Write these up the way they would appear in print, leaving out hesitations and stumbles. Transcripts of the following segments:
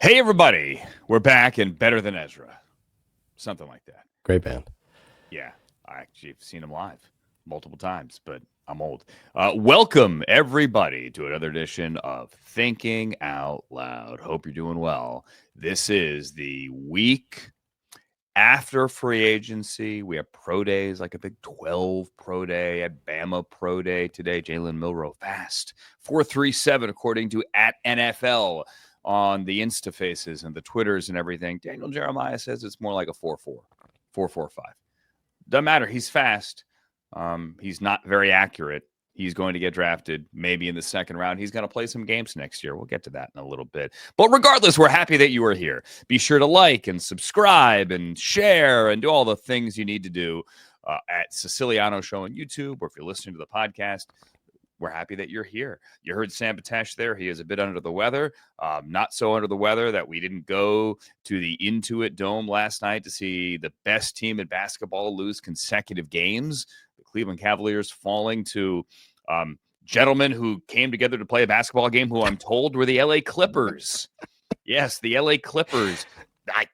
Hey, everybody. We're back and better than Ezra. Something like that. Great band. Yeah, I actually have seen him live multiple times, but I'm old. Welcome, everybody, to another edition of Thinking Out Loud. Hope you're doing well. This is the week after free agency. We have pro days, like a Big 12 pro day, a Bama pro day today. Jalen Milroe fast 4.37 according to at NFL on the Insta faces and the Twitters and everything. Daniel Jeremiah says it's more like a 4.4, 4.45. Doesn't matter. He's fast. He's not very accurate. He's going to get drafted maybe in the second round. He's going to play some games next year. We'll get to that in a little bit. But regardless, we're happy that you are here. Be sure to like and subscribe and share and do all the things you need to do at Siciliano Show on YouTube, or if you're listening to the podcast. We're happy that you're here. You heard Sam Patesh there. He is a bit under the weather. Not so under the weather that we didn't go to the Intuit Dome last night to see the best team in basketball lose consecutive games. The Cleveland Cavaliers falling to gentlemen who came together to play a basketball game who I'm told were the LA Clippers. Yes, the LA Clippers. I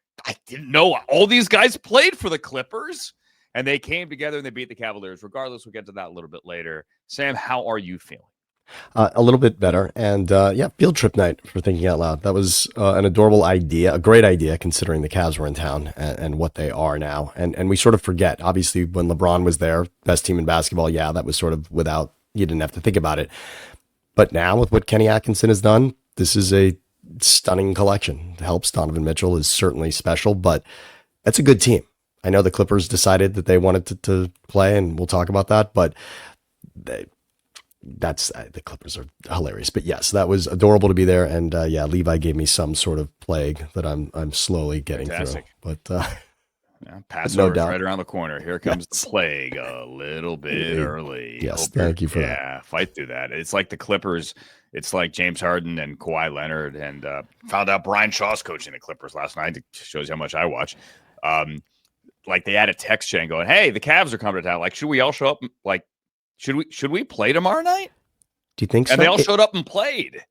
didn't know all these guys played for the Clippers. And they came together and they beat the Cavaliers. Regardless, we'll get to that a little bit later. Sam, how are you feeling? A little bit better. And yeah, field trip night for Thinking Out Loud. That was an adorable idea, a great idea considering the Cavs were in town and what they are now. And we sort of forget, obviously, when LeBron was there, best team in basketball, yeah, that was sort of without, you didn't have to think about it. But now with what Kenny Atkinson has done, this is a stunning collection. It helps. Donovan Mitchell is certainly special, but that's a good team. I know the Clippers decided that they wanted to play, and we'll talk about that, but the Clippers are hilarious. But yes, that was adorable to be there. And yeah, Levi gave me some sort of plague that I'm slowly getting Fantastic. through. But Passover no is doubt. right around the corner. Here comes the plague a little bit early. Yes, thank you for that. Yeah, fight through that. It's like the Clippers. It's like James Harden and Kawhi Leonard. And found out Brian Shaw's coaching the Clippers last night. It shows you how much I watch. Like they had a text chain going, "Hey, the Cavs are coming to town. Like, should we all show up? Like, should we play tomorrow night?" Do you think so? And they all showed up and played.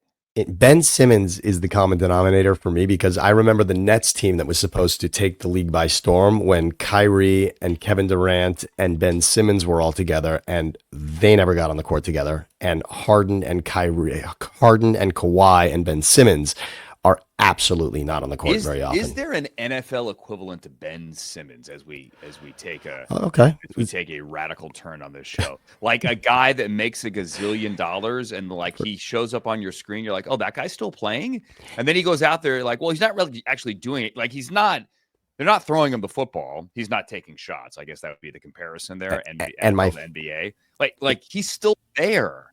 Ben Simmons is the common denominator for me because I remember the Nets team that was supposed to take the league by storm when Kyrie and Kevin Durant and Ben Simmons were all together, and they never got on the court together. And Harden and Kawhi and Ben Simmons are absolutely not on the court very often. Is there an NFL equivalent to Ben Simmons as we take a radical turn on this show? Like a guy that makes a gazillion dollars and like he shows up on your screen, you're like, oh, that guy's still playing? And then he goes out there like, well, he's not really actually doing it. Like they're not throwing him the football. He's not taking shots. I guess that would be the comparison there. And my NBA, like he's still there.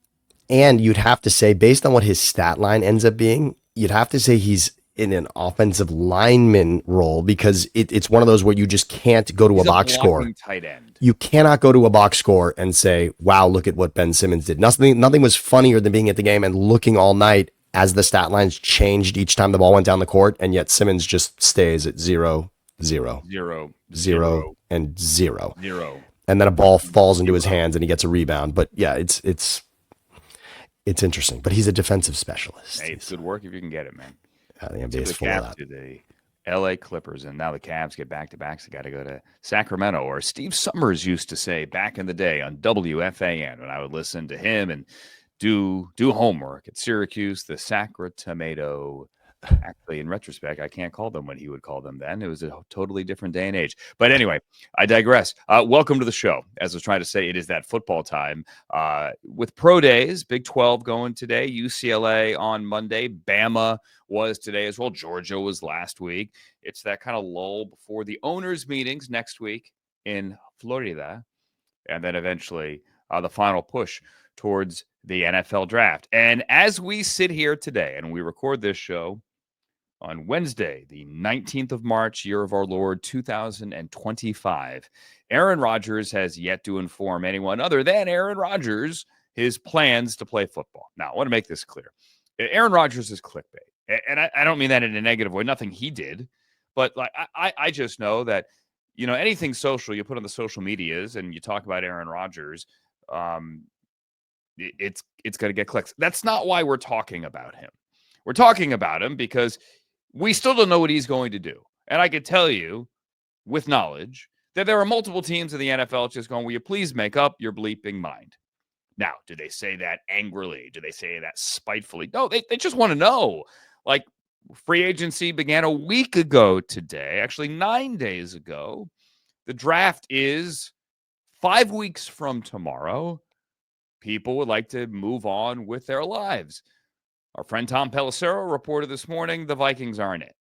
And you'd have to say, based on what his stat line ends up being, you'd have to say he's in an offensive lineman role because it's one of those where you just can't go to a box score. Tight end. You cannot go to a box score and say, wow, look at what Ben Simmons did. Nothing was funnier than being at the game and looking all night as the stat lines changed each time the ball went down the court, and yet Simmons just stays at 0, 0, 0, 0, and 0. And then a ball falls into his hands and he gets a rebound. But yeah, it's interesting, but he's a defensive specialist. Hey, it's good work if you can get it, man. The NBA is full of that. To the LA Clippers, and now the Cavs get back-to-backs. They got to go to Sacramento, or Steve Summers used to say back in the day on WFAN when I would listen to him and do homework at Syracuse, the Sacra-Tomato. Actually, in retrospect, I can't call them what he would call them then. It was a totally different day and age. But anyway, I digress. Welcome to the show. As I was trying to say, it is that football time. With pro days, Big 12 going today, UCLA on Monday, Bama was today as well. Georgia was last week. It's that kind of lull before the owners' meetings next week in Florida. And then eventually the final push towards the NFL draft. And as we sit here today and we record this show on Wednesday, the 19th of March, year of our Lord, 2025, Aaron Rodgers has yet to inform anyone other than Aaron Rodgers his plans to play football. Now, I want to make this clear. Aaron Rodgers is clickbait. And I don't mean that in a negative way. Nothing he did. But like I just know that, anything social you put on the social medias and you talk about Aaron Rodgers, it's going to get clicks. That's not why we're talking about him. We're talking about him because We still don't know what he's going to do. And I could tell you with knowledge that there are multiple teams in the NFL just going, will you please make up your bleeping mind? Now, do they say that angrily? Do they say that spitefully? No, they just want to know. Like, free agency began a week ago today, actually 9 days ago. The draft is 5 weeks from tomorrow. People would like to move on with their lives. Our friend Tom Pelissero reported this morning the Vikings aren't it.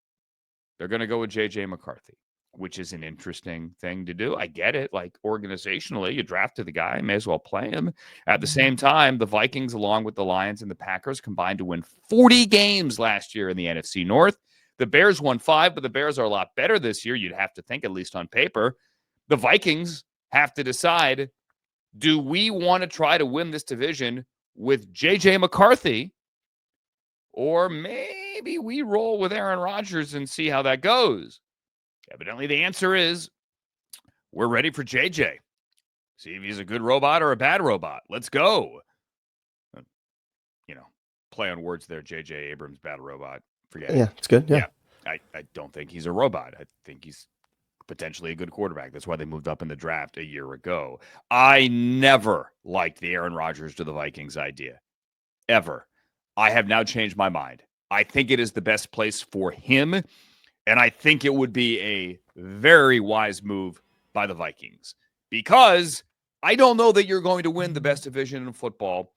They're going to go with J.J. McCarthy, which is an interesting thing to do. I get it. Like, organizationally, you drafted the guy, may as well play him. At the same time, the Vikings, along with the Lions and the Packers, combined to win 40 games last year in the NFC North. The Bears won 5, but the Bears are a lot better this year, you'd have to think, at least on paper. The Vikings have to decide, do we want to try to win this division with J.J. McCarthy, or maybe we roll with Aaron Rodgers and see how that goes? Evidently, the answer is we're ready for JJ. See if he's a good robot or a bad robot. Let's go. Play on words there. JJ Abrams, bad robot. Forget it. Yeah, it's good. Yeah. I don't think he's a robot. I think he's potentially a good quarterback. That's why they moved up in the draft a year ago. I never liked the Aaron Rodgers to the Vikings idea, ever. I have now changed my mind. I think it is the best place for him, and I think it would be a very wise move by the Vikings, because I don't know that you're going to win the best division in football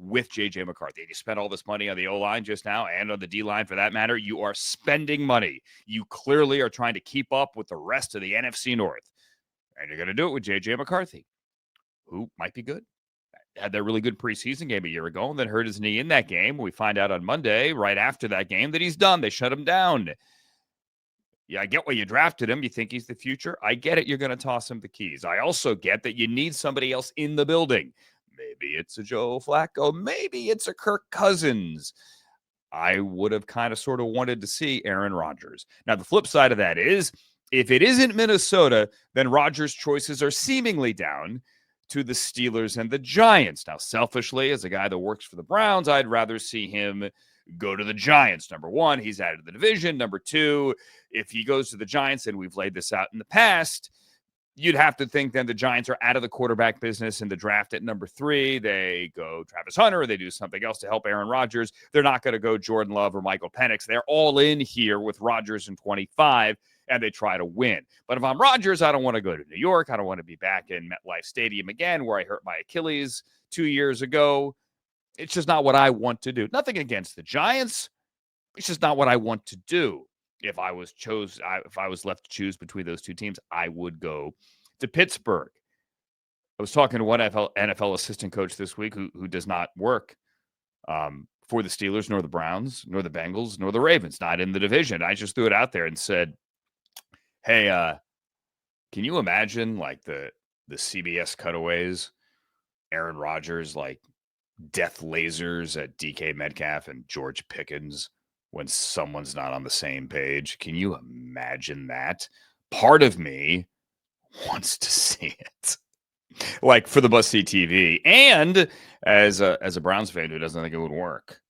with J.J. McCarthy. You spent all this money on the O-line just now, and on the D-line for that matter. You are spending money. You clearly are trying to keep up with the rest of the NFC North, and you're going to do it with J.J. McCarthy, who might be good. Had that really good preseason game a year ago and then hurt his knee in that game. We find out on Monday, right after that game, that he's done. They shut him down. Yeah, I get why you drafted him. You think he's the future. I get it. You're going to toss him the keys. I also get that you need somebody else in the building. Maybe it's a Joe Flacco. Maybe it's a Kirk Cousins. I would have kind of sort of wanted to see Aaron Rodgers. Now, the flip side of that is, if it isn't Minnesota, then Rodgers' choices are seemingly down to the Steelers and the Giants. Now, selfishly, as a guy that works for the Browns, I'd rather see him go to the Giants. Number one, he's out of the division. Number two, if he goes to the Giants, and we've laid this out in the past, you'd have to think then the Giants are out of the quarterback business in the draft at number 3. They go Travis Hunter, or they do something else to help Aaron Rodgers. They're not going to go Jordan Love or Michael Penix. They're all in here with Rodgers in 25, and they try to win. But if I'm Rodgers, I don't want to go to New York. I don't want to be back in MetLife Stadium again, where I hurt my Achilles 2 years ago. It's just not what I want to do. Nothing against the Giants. It's just not what I want to do. If I was left to choose between those two teams, I would go to Pittsburgh. I was talking to one NFL assistant coach this week who does not work for the Steelers, nor the Browns, nor the Bengals, nor the Ravens, not in the division. I just threw it out there and said, hey, can you imagine like the CBS cutaways, Aaron Rodgers, like death lasers at DK Metcalf and George Pickens when someone's not on the same page? Can you imagine that? Part of me wants to see it, like for the must-see TV, and as a Browns fan who doesn't think it would work.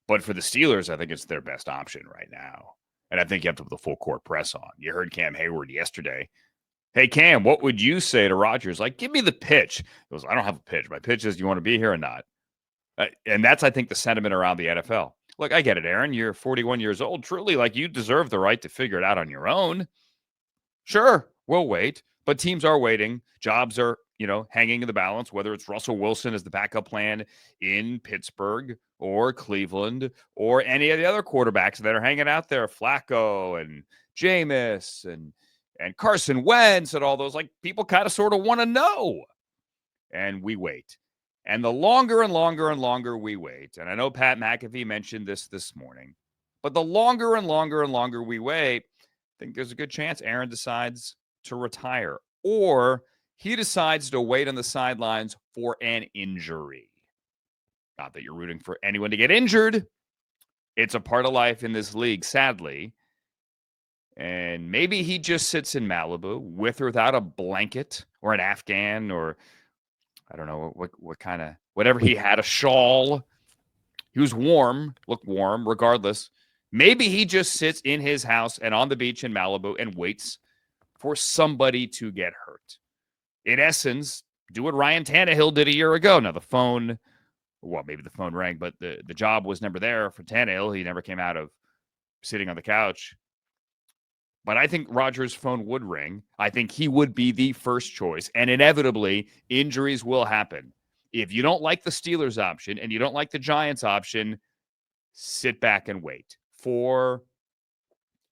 But for the Steelers, I think it's their best option right now, and I think you have to put the full court press on. You heard Cam Hayward yesterday. Hey, Cam, what would you say to Rodgers? Like, give me the pitch. He goes, I don't have a pitch. My pitch is, you want to be here or not? And that's, I think, the sentiment around the NFL. Look, I get it, Aaron. You're 41 years old. Truly, like, you deserve the right to figure it out on your own. Sure, we'll wait. But teams are waiting. Jobs are, hanging in the balance, whether it's Russell Wilson as the backup plan in Pittsburgh or Cleveland or any of the other quarterbacks that are hanging out there, Flacco and Jameis and Carson Wentz and all those. Like, people kind of sort of want to know. And we wait. And the longer and longer and longer we wait, and I know Pat McAfee mentioned this morning, but the longer and longer and longer we wait, I think there's a good chance Aaron decides to retire, or he decides to wait on the sidelines for an injury. Not that you're rooting for anyone to get injured. It's a part of life in this league, sadly. And maybe he just sits in Malibu with or without a blanket or an Afghan, or I don't know what kind of, whatever he had, a shawl. He was warm, looked warm, regardless. Maybe he just sits in his house and on the beach in Malibu and waits for somebody to get hurt. In essence, do what Ryan Tannehill did a year ago. Now, maybe the phone rang, but the job was never there for Tannehill. He never came out of sitting on the couch. But I think Rodgers' phone would ring. I think he would be the first choice. And inevitably, injuries will happen. If you don't like the Steelers option and you don't like the Giants option, sit back and wait for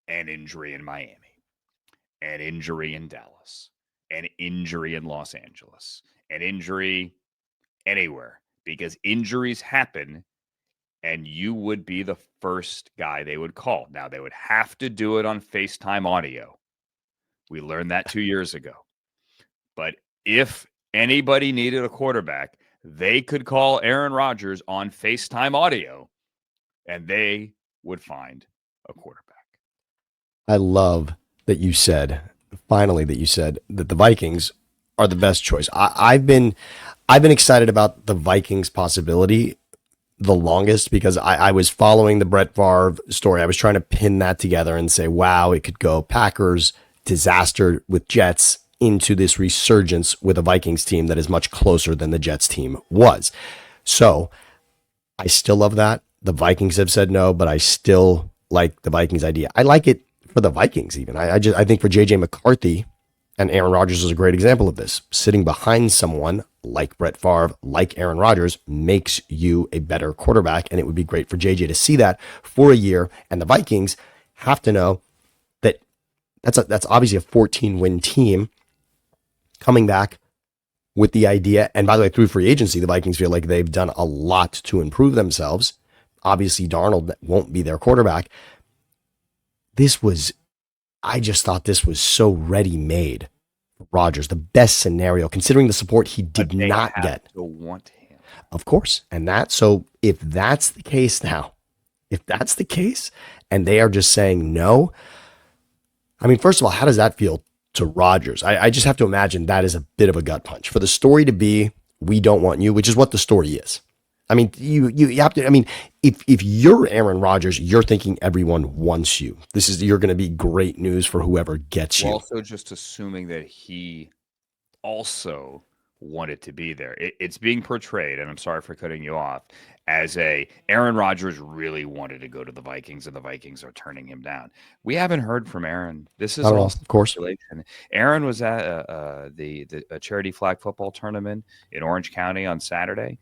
an injury in Miami, an injury in Dallas, an injury in Los Angeles, an injury anywhere, because injuries happen and you would be the first guy they would call. Now, they would have to do it on FaceTime audio. We learned that 2 years ago. But if anybody needed a quarterback, they could call Aaron Rodgers on FaceTime audio and they would find a quarterback. I love that you said, finally, that the Vikings are the best choice. I've been excited about the Vikings possibility the longest because I was following the Brett Favre story. I was trying to pin that together and say, wow, it could go Packers, disaster with Jets, into this resurgence with a Vikings team that is much closer than the Jets team was. So I still love that. The Vikings have said no, but I still like the Vikings idea. I like it for the Vikings even. I think for JJ McCarthy, and Aaron Rodgers is a great example of this. Sitting behind someone like Brett Favre, like Aaron Rodgers, makes you a better quarterback. And it would be great for JJ to see that for a year. And the Vikings have to know that that's obviously a 14-win team coming back with the idea. And by the way, through free agency, the Vikings feel like they've done a lot to improve themselves. Obviously, Darnold won't be their quarterback. I just thought this was so ready-made. Rodgers, the best scenario, considering the support he did not get. To want him. Of course. So if that's the case now, and they are just saying no, I mean, first of all, how does that feel to Rodgers? I just have to imagine that is a bit of a gut punch. For the story to be, we don't want you, which is what the story is. I mean, you have to, I mean, if you're Aaron Rodgers, you're thinking everyone wants you. You're going to be great news for whoever gets you. Also just assuming that he also wanted to be there. It's being portrayed, and I'm sorry for cutting you off, as Aaron Rodgers really wanted to go to the Vikings and the Vikings are turning him down. We haven't heard from Aaron. This is all of course. Aaron was at a charity flag football tournament in Orange County on Saturday.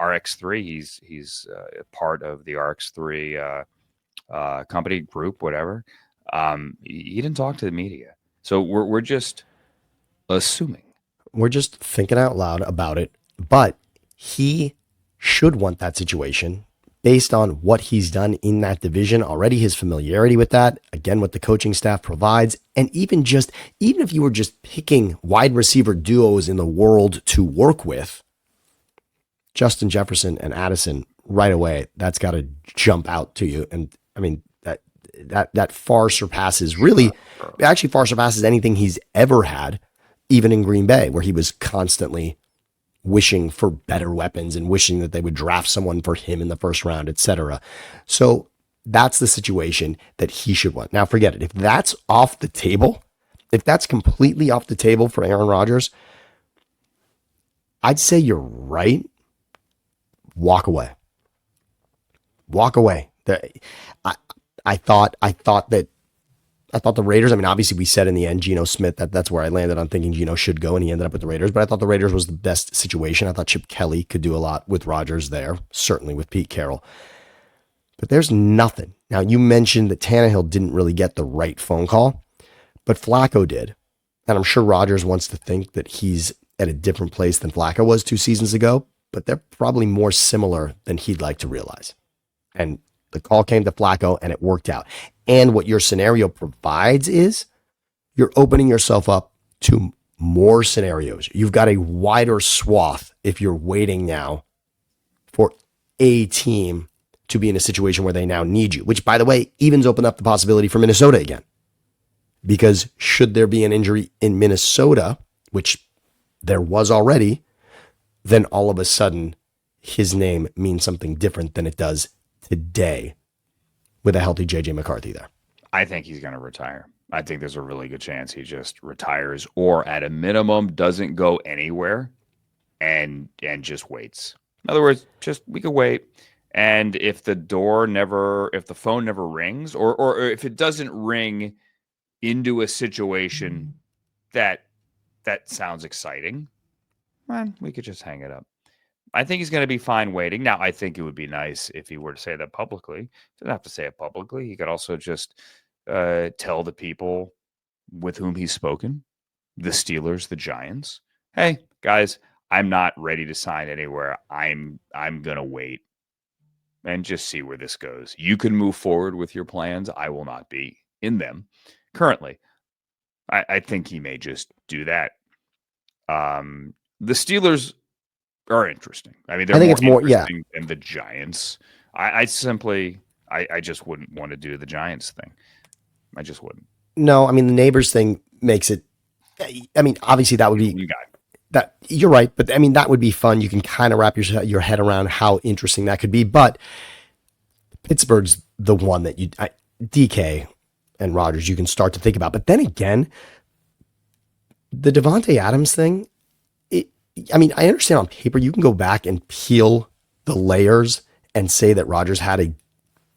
RX3, he's part of the RX3 company group, whatever. He didn't talk to the media, so we're just assuming. We're just thinking out loud about it, but he should want that situation based on what he's done in that division already, his familiarity with that, again, what the coaching staff provides, and even if you were just picking wide receiver duos in the world to work with, Justin Jefferson and Addison, right away, that's got to jump out to you. And I mean, that far surpasses anything he's ever had, even in Green Bay, where he was constantly wishing for better weapons and wishing that they would draft someone for him in the first round, etc. So that's the situation that he should want. Now, forget it. If that's off the table, if that's completely off the table for Aaron Rodgers, I'd say you're right. Walk away. I thought the Raiders, I mean, obviously we said in the end, Geno Smith, that's where I landed on thinking Geno should go, and he ended up with the Raiders, but I thought the Raiders was the best situation. I thought Chip Kelly could do a lot with Rodgers there, certainly with Pete Carroll. But there's nothing. Now, you mentioned that Tannehill didn't really get the right phone call, but Flacco did. And I'm sure Rodgers wants to think that he's at a different place than Flacco was 2 seasons ago, but they're probably more similar than he'd like to realize. And the call came to Flacco and it worked out. And what your scenario provides is you're opening yourself up to more scenarios. You've got a wider swath if you're waiting now for a team to be in a situation where they now need you, which, by the way, evens open up the possibility for Minnesota again. Because should there be an injury in Minnesota, which there was already, then all of a sudden his name means something different than it does today with a healthy JJ McCarthy there. I think he's going to retire. I think there's a really good chance he just retires, or at a minimum, doesn't go anywhere and just waits. In other words, just we could wait. And if if the phone never rings, or if it doesn't ring into a situation that sounds exciting, well, we could just hang it up. I think he's going to be fine waiting. Now, I think it would be nice if he were to say that publicly. He doesn't have to say it publicly. He could also just tell the people with whom he's spoken, the Steelers, the Giants, hey guys, I'm not ready to sign anywhere. I'm gonna wait and just see where this goes. You can move forward with your plans. I will not be in them currently. I think he may just do that. The Steelers are interesting. I mean, I they're think more it's more, yeah. interesting than the Giants. I just wouldn't want to do the Giants thing. I just wouldn't. No, I mean, the neighbors thing makes it, I mean, obviously that would be, You got that you're right, but I mean, that would be fun. You can kind of wrap your head around how interesting that could be. But Pittsburgh's the one that DK and Rodgers, you can start to think about. But then again, the Devontae Adams thing, I mean, I understand on paper, you can go back and peel the layers and say that Rodgers had a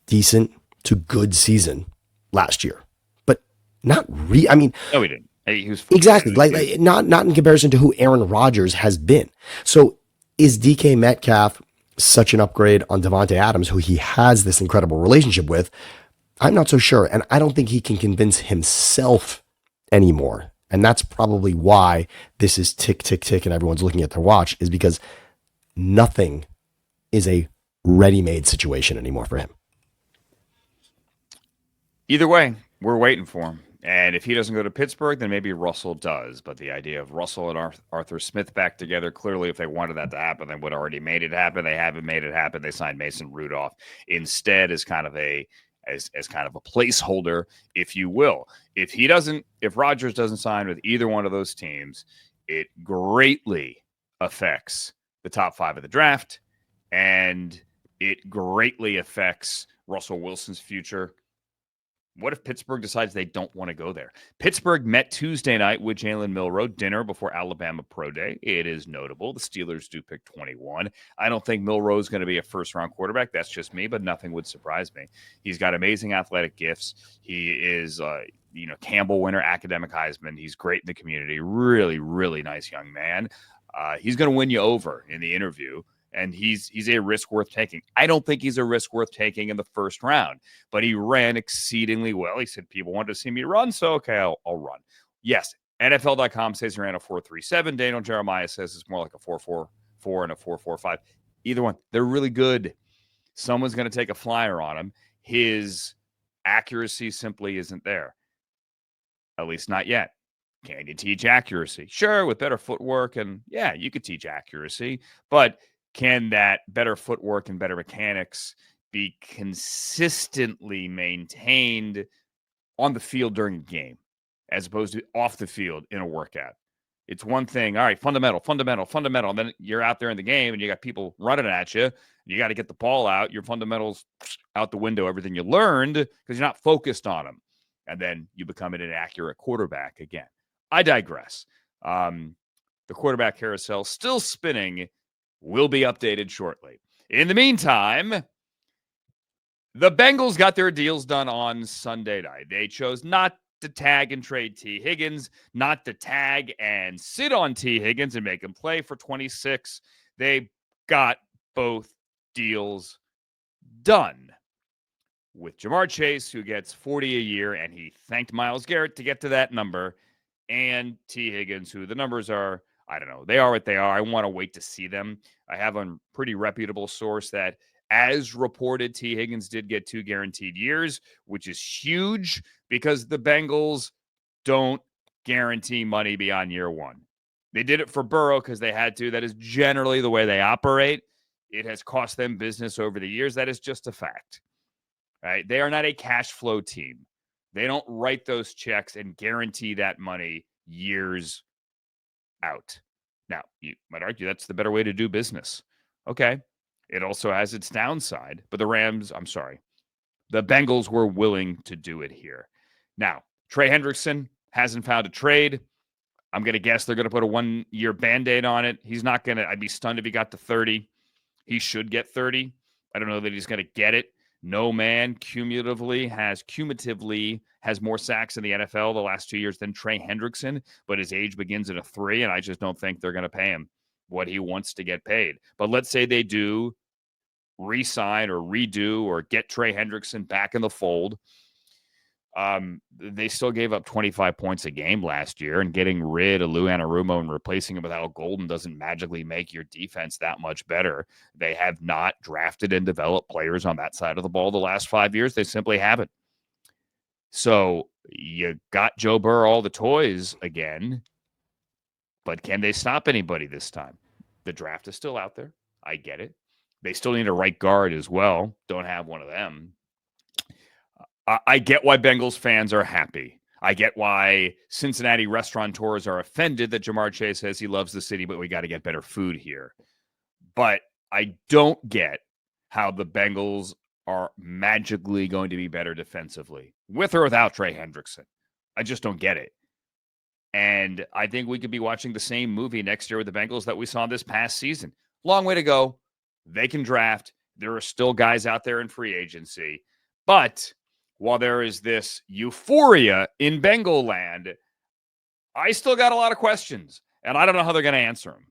decent to good season last year, but not I mean, no, he didn't. He was exactly like not in comparison to who Aaron Rodgers has been. So is DK Metcalf such an upgrade on Devontae Adams, who he has this incredible relationship with? I'm not so sure, and I don't think he can convince himself anymore. And that's probably why this is tick, tick, tick, and everyone's looking at their watch, is because nothing is a ready-made situation anymore for him. Either way, we're waiting for him. And if he doesn't go to Pittsburgh, then maybe Russell does. But the idea of Russell and Arthur Smith back together, clearly, if they wanted that to happen, they would have already made it happen. They haven't made it happen. They signed Mason Rudolph instead as kind of a placeholder, if you will. If Rodgers doesn't sign with either one of those teams, it greatly affects the top 5 of the draft, and it greatly affects Russell Wilson's future. What if Pittsburgh decides they don't want to go there? Pittsburgh met Tuesday night with Jalen Milroe, dinner before Alabama Pro Day. It is notable. The Steelers do pick 21. I don't think Milroe is going to be a first-round quarterback. That's just me, but nothing would surprise me. He's got amazing athletic gifts. He is, Campbell winner, academic Heisman. He's great in the community. Really, really nice young man. He's going to win you over in the interview. And he's a risk worth taking. I don't think he's a risk worth taking in the first round, but he ran exceedingly well. He said people wanted to see me run, so okay, I'll run. Yes, NFL.com says he ran a 4.37. Daniel Jeremiah says it's more like a 4.44 and a 4.45. Either one, they're really good. Someone's going to take a flyer on him. His accuracy simply isn't there, at least not yet. Can you teach accuracy? Sure, with better footwork, and yeah, you could teach accuracy, but can that better footwork and better mechanics be consistently maintained on the field during a game as opposed to off the field in a workout? It's one thing, all right, fundamental. And then you're out there in the game and you got people running at you. You got to get the ball out. Your fundamentals out the window, everything you learned, because you're not focused on them. And then you become an inaccurate quarterback again. I digress. The quarterback carousel still spinning, will be updated shortly. In the meantime, the Bengals got their deals done on Sunday night. They chose not to tag and trade T. Higgins, not to tag and sit on T. Higgins and make him play for 26. They got both deals done with Jamar Chase, who gets 40 a year, and he thanked Myles Garrett to get to that number, and T. Higgins, who the numbers are, I don't know, they are what they are. I want to wait to see them. I have a pretty reputable source that, as reported, T. Higgins did get 2 guaranteed years, which is huge because the Bengals don't guarantee money beyond year 1. They did it for Burrow because they had to. That is generally the way they operate. It has cost them business over the years. That is just a fact. Right? They are not a cash flow team. They don't write those checks and guarantee that money years out. Now, you might argue that's the better way to do business. Okay. It also has its downside, but the Rams, I'm sorry, The Bengals were willing to do it here. Now, Trey Hendrickson hasn't found a trade. I'm going to guess they're going to put a 1-year Band-Aid on it. He's not going to, I'd be stunned if he got to 30. He should get 30. I don't know that he's going to get it. No man cumulatively has more sacks in the NFL the last 2 years than Trey Hendrickson, but his age begins at a 3, and I just don't think they're going to pay him what he wants to get paid. But let's say they do re-sign or redo or get Trey Hendrickson back in the fold. They still gave up 25 points a game last year, and getting rid of Lou Anarumo and replacing him with Al Golden doesn't magically make your defense that much better. They have not drafted and developed players on that side of the ball the last 5 years. They simply haven't. So you got Joe Burrow all the toys again, but can they stop anybody this time? The draft is still out there. I get it. They still need a right guard as well. Don't have one of them. I get why Bengals fans are happy. I get why Cincinnati restaurateurs are offended that Jamar Chase says he loves the city, but we got to get better food here. But I don't get how the Bengals are magically going to be better defensively, with or without Trey Hendrickson. I just don't get it. And I think we could be watching the same movie next year with the Bengals that we saw this past season. Long way to go. They can draft. There are still guys out there in free agency. But while there is this euphoria in Bengal land, I still got a lot of questions, and I don't know how they're going to answer them.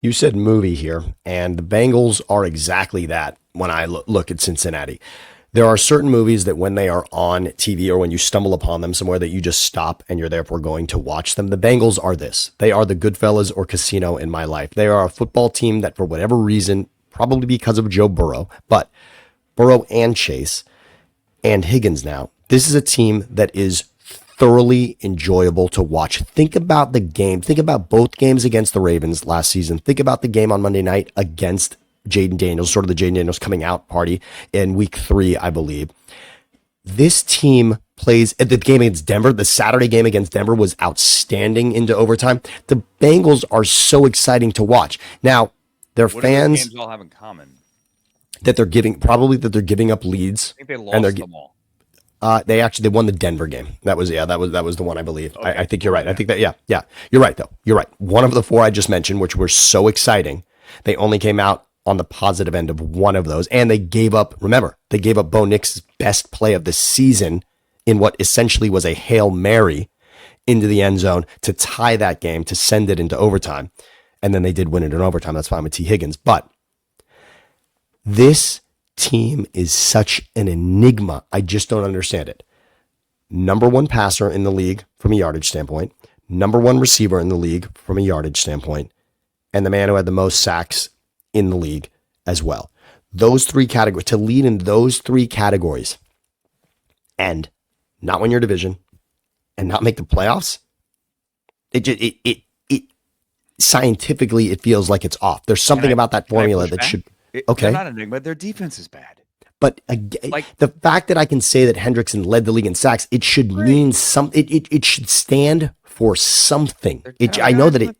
You said movie here, and the Bengals are exactly that when I look at Cincinnati. There are certain movies that when they are on TV or when you stumble upon them somewhere that you just stop and you're therefore going to watch them. The Bengals are this. They are the Goodfellas or Casino in my life. They are a football team that for whatever reason, probably because of Joe Burrow, but Burrow and Chase and Higgins now, this is a team that is thoroughly enjoyable to watch. Think about the game. Think about both games against the Ravens last season. Think about the game on Monday night against Jaden Daniels, sort of the Jaden Daniels coming out party in week 3, I believe. This team plays at the game against Denver. The Saturday game against Denver was outstanding into overtime. The Bengals are so exciting to watch. Now, their What fans do those games all have in common? that they're giving up leads. I think they lost them all. They won the Denver game. That was the one, I believe. Okay. I think you're right. I think that you're right though. You're right. One of the 4 I just mentioned, which were so exciting, they only came out on the positive end of one of those, and they gave up. Remember, they gave up Bo Nix's best play of the season in what essentially was a Hail Mary into the end zone to tie that game, to send it into overtime, and then they did win it in overtime. That's fine with T. Higgins, but this team is such an enigma. I just don't understand it. Number 1 passer in the league from a yardage standpoint, number 1 receiver in the league from a yardage standpoint, and the man who had the most sacks in the league as well. Those 3 categories, to lead in those 3 categories and not win your division and not make the playoffs, it scientifically, it feels like it's off. There's something about that formula that should... Okay. They're not an enigma. Their defense is bad. But the fact that I can say that Hendrickson led the league in sacks, it should mean something. It should stand for something. I know that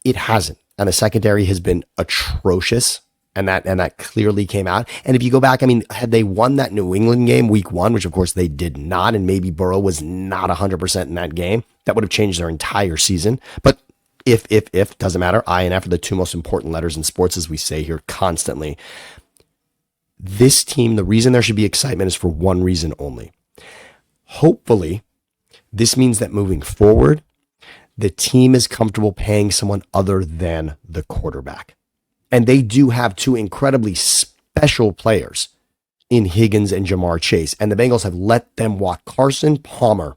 it hasn't, and the secondary has been atrocious, and that clearly came out. And if you go back, I mean, had they won that New England game week 1, which of course they did not, and maybe Burrow was not 100% in that game, that would have changed their entire season. But if, doesn't matter. I and F are the 2 most important letters in sports, as we say here constantly. This team, the reason there should be excitement is for one reason only. Hopefully, this means that moving forward, the team is comfortable paying someone other than the quarterback. And they do have 2 incredibly special players in Higgins and Jamar Chase. And the Bengals have let them walk. Carson Palmer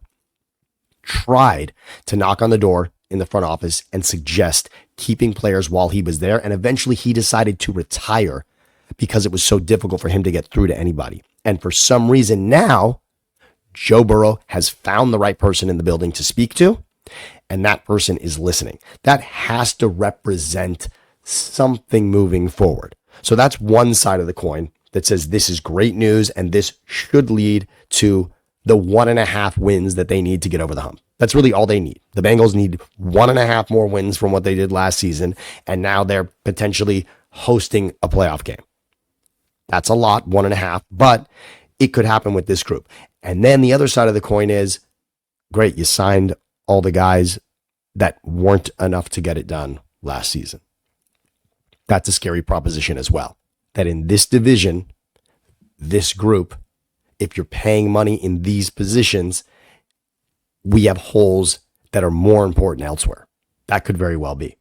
tried to knock on the door in the front office and suggest keeping players while he was there. And eventually he decided to retire because it was so difficult for him to get through to anybody. And for some reason now, Joe Burrow has found the right person in the building to speak to, and that person is listening. That has to represent something moving forward. So that's one side of the coin that says this is great news, and this should lead to the 1.5 wins that they need to get over the hump. That's really all they need. The Bengals need 1.5 more wins from what they did last season, and now they're potentially hosting a playoff game. That's a lot, 1.5, but it could happen with this group. And then the other side of the coin is great, you signed all the guys that weren't enough to get it done last season. That's a scary proposition as well. That in this division, this group, if you're paying money in these positions, we have holes that are more important elsewhere. That could very well be.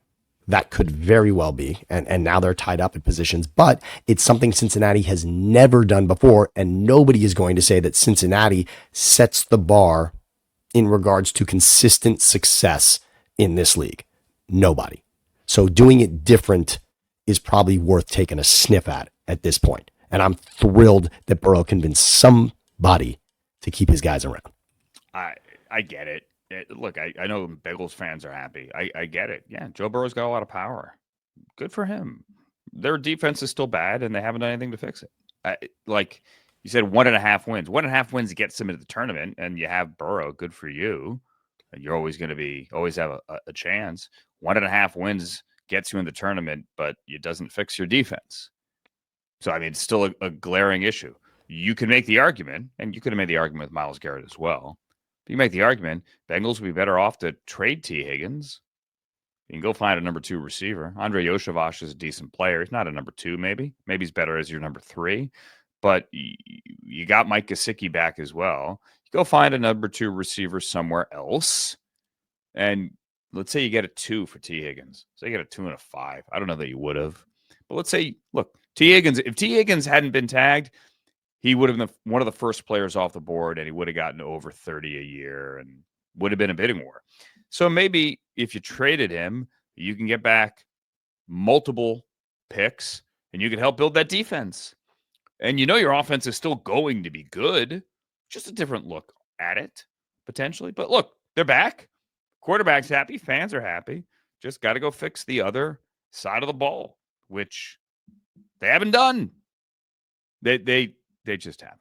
That could very well be. And now they're tied up at positions, but it's something Cincinnati has never done before. And nobody is going to say that Cincinnati sets the bar in regards to consistent success in this league. Nobody. So doing it different is probably worth taking a sniff at this point. And I'm thrilled that Burrow convinced somebody to keep his guys around. I get it. Look, I know Bengals fans are happy. I get it. Yeah, Joe Burrow's got a lot of power. Good for him. Their defense is still bad, and they haven't done anything to fix it. Like you said, 1.5 wins. 1.5 wins gets them into the tournament, and you have Burrow. Good for you. You're always going to always have a chance. 1.5 wins gets you in the tournament, but it doesn't fix your defense. So, I mean, it's still a glaring issue. You can make the argument, and you could have made the argument with Myles Garrett as well. You make the argument, Bengals would be better off to trade T. Higgins. You can go find a number 2 receiver. Andre Yoshavash is a decent player. He's not a number 2, maybe. Maybe he's better as your number 3. But you got Mike Gesicki back as well. You go find a number 2 receiver somewhere else. And let's say you get a 2 for T. Higgins. Say you get a 2 and a 5. I don't know that you would have. But let's say, look, T. Higgins, if T. Higgins hadn't been tagged, he would have been one of the first players off the board, and he would have gotten over 30 a year and would have been a bidding war. So maybe if you traded him, you can get back multiple picks, and you can help build that defense. And you know your offense is still going to be good, just a different look at it, potentially. But look, they're back. Quarterback's happy. Fans are happy. Just got to go fix the other side of the ball, which they haven't done. They just haven't.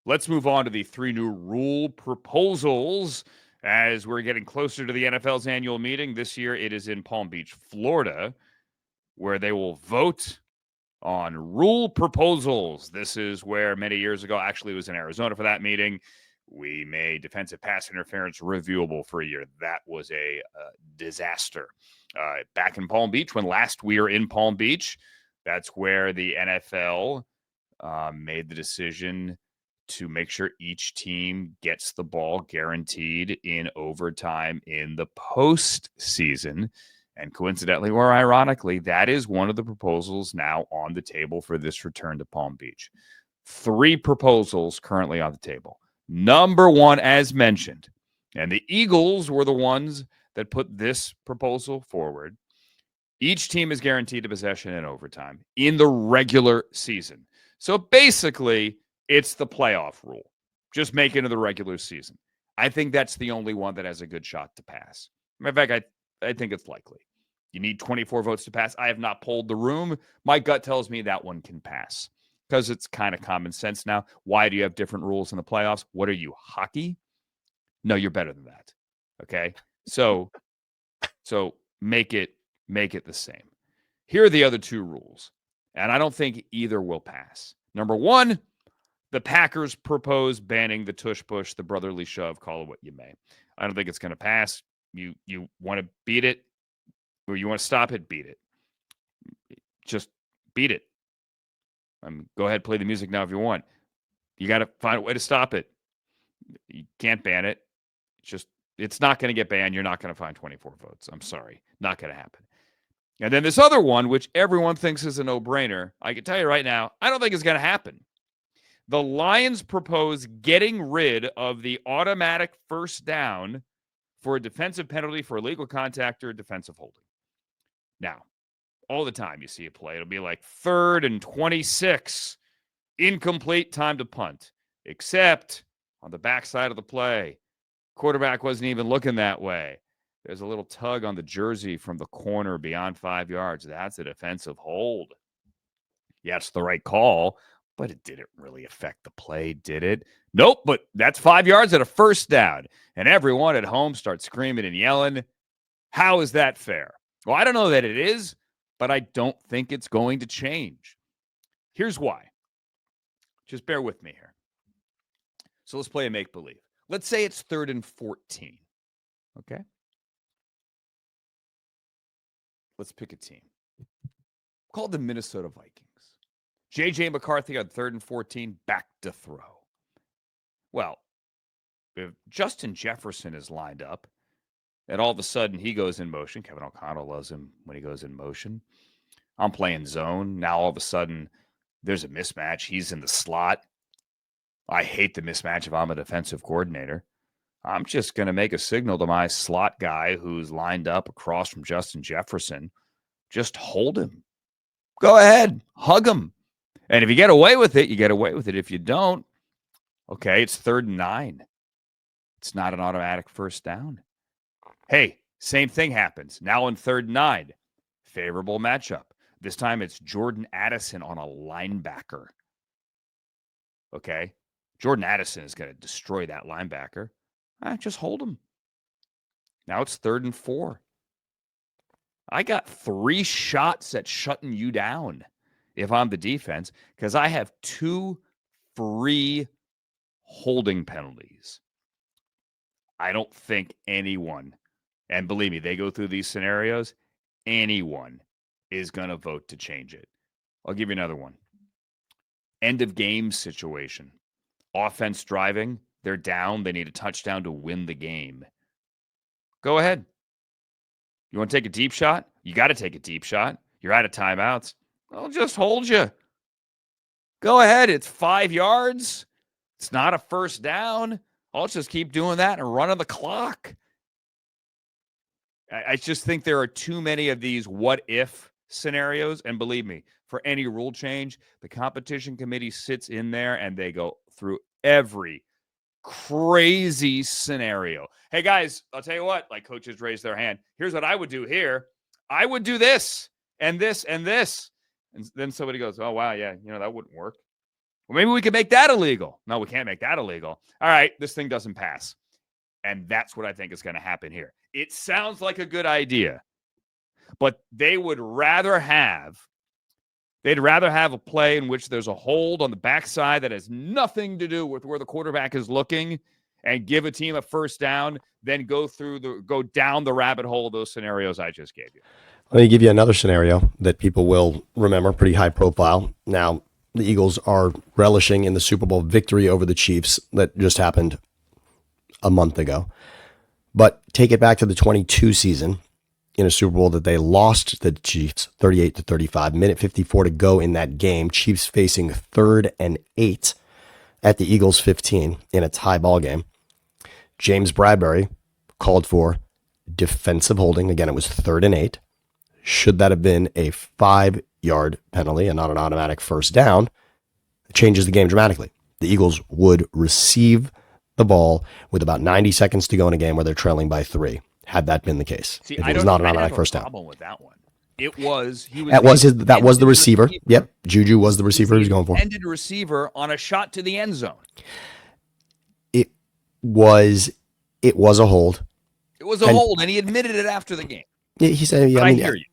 Let's move on to the 3 new rule proposals as we're getting closer to the NFL's annual meeting. This year it is in Palm Beach, Florida, where they will vote on rule proposals. This is where many years ago, actually it was in Arizona for that meeting, we made defensive pass interference reviewable for a year. That was a disaster. Back in Palm Beach, when last we were in Palm Beach, that's where the NFL made the decision to make sure each team gets the ball guaranteed in overtime in the postseason. And coincidentally or ironically, that is one of the proposals now on the table for this return to Palm Beach. 3 proposals currently on the table. Number 1, as mentioned, and the Eagles were the ones that put this proposal forward. Each team is guaranteed a possession in overtime in the regular season. So basically, it's the playoff rule. Just make it into the regular season. I think that's the only one that has a good shot to pass. In fact, I think it's likely. You need 24 votes to pass. I have not polled the room. My gut tells me that one can pass because it's kind of common sense now. Why do you have different rules in the playoffs? What are you, hockey? No, you're better than that. Okay? So make it the same. Here are the other 2 rules, and I don't think either will pass. Number 1, the Packers propose banning the tush push, the brotherly shove, call it what you may. I don't think it's going to pass. You want to beat it, or you want to stop it, beat it. Just beat it. Go ahead, play the music now if you want. You got to find a way to stop it. You can't ban it. It's not going to get banned. You're not going to find 24 votes. I'm sorry. Not going to happen. And then this other one, which everyone thinks is a no-brainer, I can tell you right now, I don't think it's going to happen. The Lions propose getting rid of the automatic first down for a defensive penalty for illegal contact or defensive holding. Now, all the time you see a play, it'll be like 3rd and 26, incomplete, time to punt, except on the backside of the play. Quarterback wasn't even looking that way. There's a little tug on the jersey from the corner beyond 5 yards. That's a defensive hold. Yeah, it's the right call, but it didn't really affect the play, did it? Nope, but that's 5 yards at a first down. And everyone at home starts screaming and yelling. How is that fair? Well, I don't know that it is, but I don't think it's going to change. Here's why. Just bear with me here. So let's play a make-believe. Let's say it's 3rd and 14. Okay? Let's pick a team. Called the Minnesota Vikings. J.J. McCarthy on 3rd and 14, back to throw. Well, if Justin Jefferson is lined up, and all of a sudden he goes in motion, Kevin O'Connell loves him when he goes in motion. I'm playing zone. Now all of a sudden there's a mismatch. He's in the slot. I hate the mismatch if I'm a defensive coordinator. I'm just going to make a signal to my slot guy who's lined up across from Justin Jefferson. Just hold him. Go ahead. Hug him. And if you get away with it, you get away with it. If you don't, okay, it's 3rd and 9. It's not an automatic first down. Hey, same thing happens. Now in 3rd and 9. Favorable matchup. This time it's Jordan Addison on a linebacker. Okay? Jordan Addison is going to destroy that linebacker. Just hold him. Now it's 3rd and 4. I got 3 shots at shutting you down if I'm the defense because I have 2 free holding penalties. I don't think anyone, and believe me, they go through these scenarios, anyone is going to vote to change it. I'll give you another one. End of game situation. Offense driving, they're down, they need a touchdown to win the game. Go ahead. You want to take a deep shot? You got to take a deep shot. You're out of timeouts. I'll just hold you. Go ahead. It's 5 yards. It's not a first down. I'll just keep doing that and running the clock. I just think there are too many of these what-if scenarios. And believe me, for any rule change, the competition committee sits in there and they go through every crazy scenario. Hey, guys, I'll tell you what, like coaches raise their hand. Here's what I would do here. I would do this and this and this. And then somebody goes, oh, wow, yeah, that wouldn't work. Well, maybe we can make that illegal. No, we can't make that illegal. All right, this thing doesn't pass. And that's what I think is going to happen here. It sounds like a good idea, but they'd rather have a play in which there's a hold on the backside that has nothing to do with where the quarterback is looking and give a team a first down than go down the rabbit hole of those scenarios I just gave you. Let me give you another scenario that people will remember, pretty high profile. Now, the Eagles are relishing in the Super Bowl victory over the Chiefs that just happened a month ago. But take it back to the 22 season in a Super Bowl that they lost to the Chiefs 38-35, minute 54 to go in that game. Chiefs facing 3rd and 8 at the Eagles 15 in a tie ball game. James Bradbury called for defensive holding. Again, it was 3rd and 8. Should that have been a 5-yard penalty and not an automatic first down, it changes the game dramatically. The Eagles would receive the ball with about 90 seconds to go in a game where they're trailing by 3, had that been the case. See, if it was not an automatic first down. Problem with that one. It was that was the receiver. Yep, Juju was the receiver he was going for. Ended receiver on a shot to the end zone. It was a hold. It was a hold, and he admitted it after the game. He said, "Yeah, I hear you."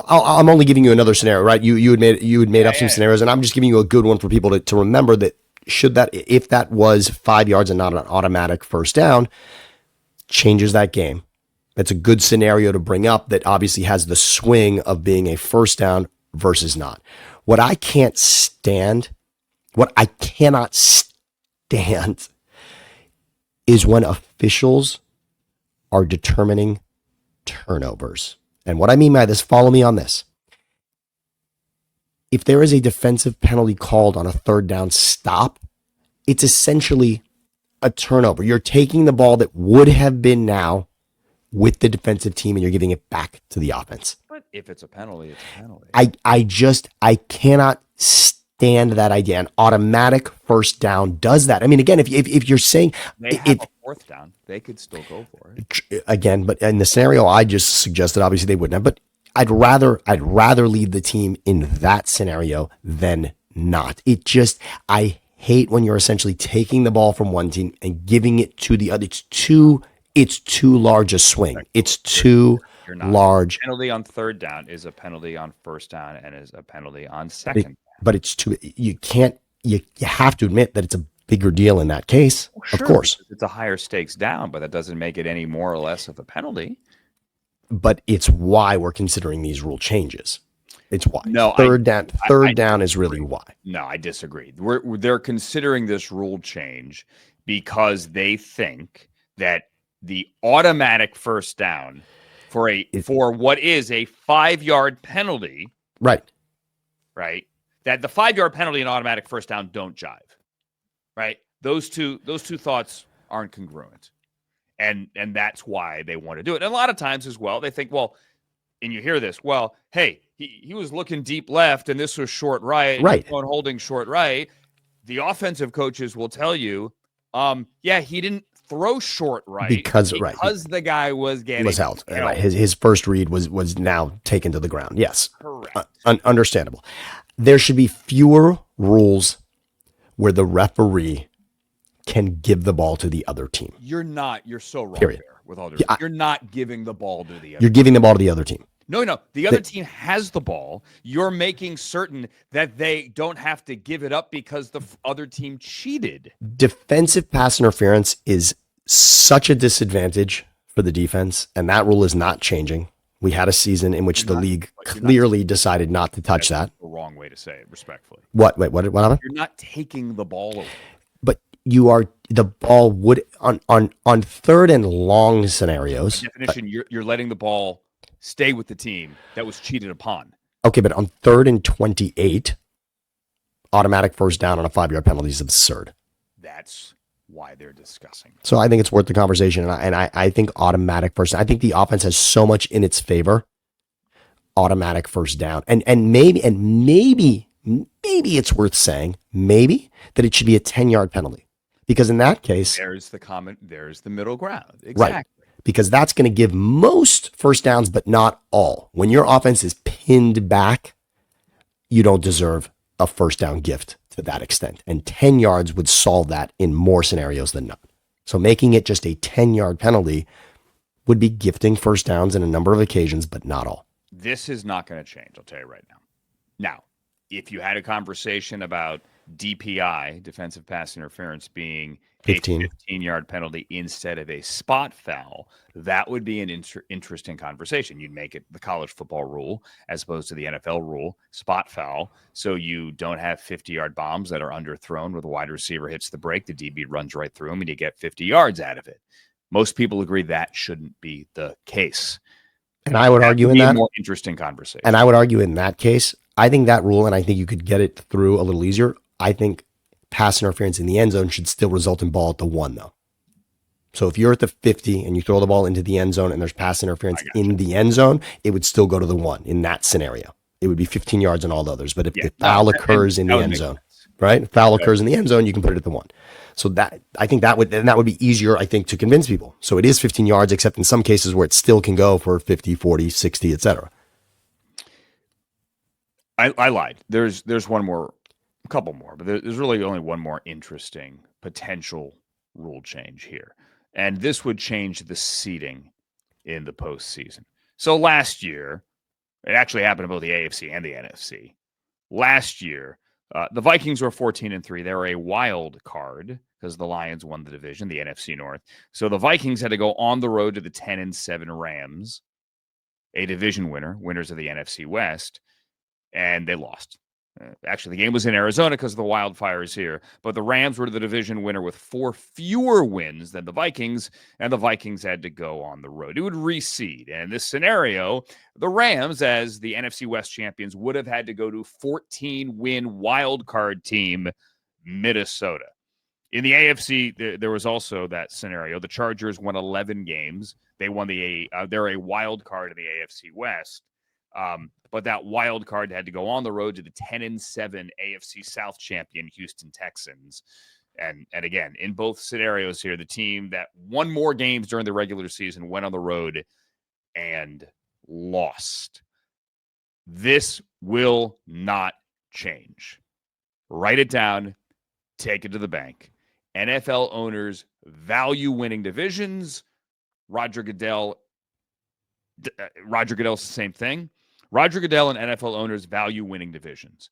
I'm only giving you another scenario, right? You had made up some scenarios, and I'm just giving you a good one for people to remember that if that was 5 yards and not an automatic first down, changes that game. That's a good scenario to bring up that obviously has the swing of being a first down versus not. What I cannot stand is when officials are determining turnovers. And what I mean by this, follow me on this. If there is a defensive penalty called on a 3rd down stop, it's essentially a turnover. You're taking the ball that would have been now with the defensive team and you're giving it back to the offense. But if it's a penalty, it's a penalty. I cannot stand that idea. An automatic first down does that. I mean, again, if you're saying they have a 4th down, they could still go for it. Again, but in the scenario I just suggested, obviously they wouldn't have. But I'd rather leave the team in that scenario than not. I hate when you're essentially taking the ball from one team and giving it to the other. It's too large a swing. It's too You're not. large, Penalty on third down is a penalty on first down and is a penalty on but, second. it's too, you can't, you have to admit that it's a bigger deal in that case. Well, Of sure, course. it's a higher stakes down, but that doesn't make it any more or less of a penalty. But it's why we're considering these rule changes. It's why. No, third down is really why. No, I disagree. They're considering this rule change because they think that the automatic first down for what is a 5-yard penalty, right? That the 5-yard penalty and automatic first down don't jive, right? Those two thoughts aren't congruent, and that's why they want to do it. And a lot of times as well, they think, well, and you hear this, well, hey, he was looking deep left, and this was short right, right? And holding short right. The offensive coaches will tell you, yeah, he didn't throw short right because the guy was held. Right. His first read was now taken to the ground. Yes, correct. Understandable. There should be fewer rules where the referee can give the ball to the other team. You're so wrong Period. there. With all due respect, you're not giving the ball to the other. You're giving the ball to the other team. No. The other team has the ball. You're making certain that they don't have to give it up because the other team cheated. Defensive pass interference is such a disadvantage for the defense, and that rule is not changing. We had a season in which the league clearly decided not to touch that. The wrong way to say it, respectfully. What? Wait, what happened? You're not taking the ball away. But you are. The ball would on third and long scenarios. By definition, you're letting the ball stay with the team that was cheated upon. Okay, but on 3rd and 28, automatic first down on a 5-yard penalty is absurd. That's why they're discussing. So I think it's worth the conversation, and I think automatic first down. I think the offense has so much in its favor. Automatic first down, and maybe it's worth saying maybe that it should be a 10-yard penalty. Because in that case, there's the middle ground. Exactly. Right. Because that's going to give most first downs, but not all. When your offense is pinned back, you don't deserve a first down gift to that extent. And 10 yards would solve that in more scenarios than not. So making it just a 10-yard penalty would be gifting first downs in a number of occasions, but not all. This is not going to change, I'll tell you right now. Now, if you had a conversation about DPI, defensive pass interference, being 15. a 15-yard penalty instead of a spot foul, that would be an interesting conversation. You'd make it the college football rule as opposed to the NFL rule, spot foul, so you don't have 50-yard bombs that are underthrown where the wide receiver hits the break, the DB runs right through them, and you get 50 yards out of it. Most people agree that shouldn't be the case. And I would argue in that more interesting conversation. And I would argue in that case, I think that rule, and I think you could get it through a little easier. I think pass interference in the end zone should still result in ball at the 1, though. So if you're at the 50 and you throw the ball into the end zone and there's pass interference in the end zone, it would still go to the 1 in that scenario. It would be 15 yards on all the others. But if the foul occurs in the end zone, right? If foul occurs in the end zone, you can put it at the 1. So that I think that would be easier, I think, to convince people. So it is 15 yards, except in some cases where it still can go for 50, 40, 60, etc. I lied. There's one more, a couple more, but there's really only one more interesting potential rule change here. And this would change the seeding in the postseason. So last year, it actually happened in both the AFC and the NFC. Last year, the Vikings were 14-3. They were a wild card because the Lions won the division, the NFC North. So the Vikings had to go on the road to the 10-7 Rams, a division winners of the NFC West, and they lost. Actually, the game was in Arizona because of the wildfires here, but the Rams were the division winner with 4 fewer wins than the Vikings, and the Vikings had to go on the road. It would reseed. And in this scenario, the Rams, as the NFC West champions, would have had to go to 14-win wildcard team, Minnesota. In the AFC, there was also that scenario. The Chargers won 11 games. They won they're a wild card in the AFC West. But that wild card had to go on the road to the 10-7 AFC South champion Houston Texans. And again, in both scenarios here, the team that won more games during the regular season went on the road and lost. This will not change. Write it down. Take it to the bank. NFL owners value winning divisions. Roger Goodell Roger Goodell's the same thing. Roger Goodell and NFL owners value winning divisions.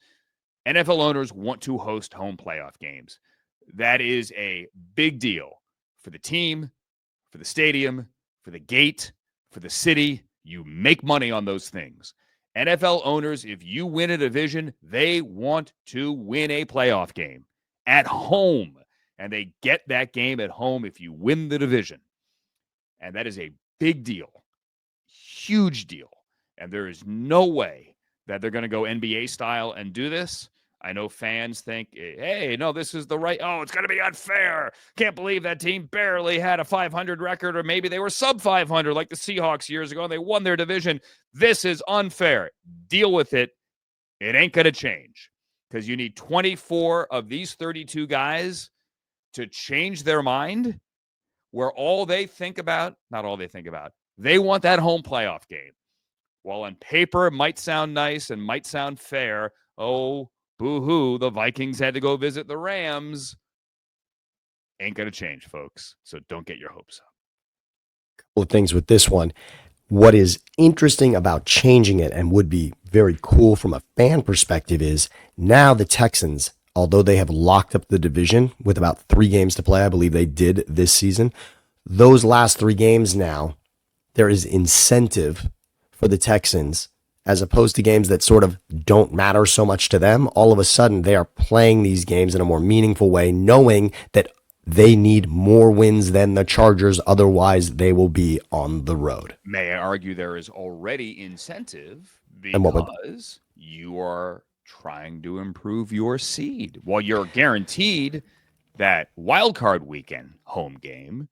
NFL owners want to host home playoff games. That is a big deal for the team, for the stadium, for the gate, for the city. You make money on those things. NFL owners, if you win a division, they want to win a playoff game at home. And they get that game at home if you win the division. And that is a big deal, huge deal. And there is no way that they're going to go NBA style and do this. I know fans think, hey, no, this is the right. Oh, it's going to be unfair. Can't believe that team barely had a 500 record, or maybe they were sub 500 like the Seahawks years ago and they won their division. This is unfair. Deal with it. It ain't going to change because you need 24 of these 32 guys to change their mind where all they think about, not all they think about, they want that home playoff game. While on paper it might sound nice and might sound fair, oh, boo-hoo, the Vikings had to go visit the Rams. Ain't going to change, folks. So don't get your hopes up. A couple of things with this one. What is interesting about changing it and would be very cool from a fan perspective is now the Texans, although they have locked up the division with about 3 games to play, I believe they did this season, those last 3 games now, there is incentive for the Texans as opposed to games that sort of don't matter so much to them. All of a sudden, they are playing these games in a more meaningful way, knowing that they need more wins than the Chargers. Otherwise, they will be on the road. May I argue there is already incentive because you are trying to improve your seed. While you're guaranteed that wild card weekend home game,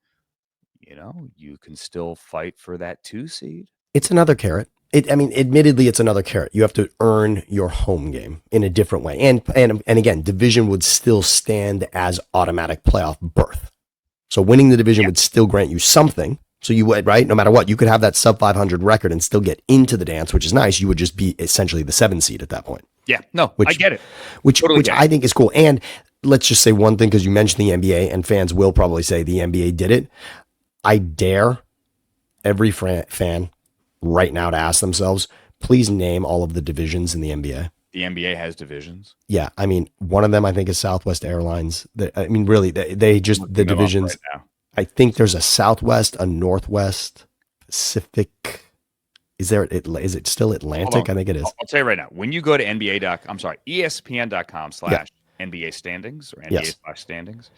you can still fight for that 2 seed. It's another carrot. Admittedly, it's another carrot. You have to earn your home game in a different way. And again, division would still stand as automatic playoff berth. So winning the division would still grant you something. So you would, right? No matter what, you could have that sub 500 record and still get into the dance, which is nice. You would just be essentially the 7 seed at that point. Yeah, no, I get it. Which I think is cool. And let's just say one thing, because you mentioned the NBA, and fans will probably say the NBA did it. I dare every fan right now to ask themselves, please name all of the divisions in the NBA. The NBA has divisions. Yeah. One of them I think is Southwest Airlines. Really, they just, the divisions. Right now. I think there's a Southwest, a Northwest, Pacific. Is it still Atlantic? I think it is. I'll tell you right now, when you go to ESPN.com/NBA standings or NBA/standings,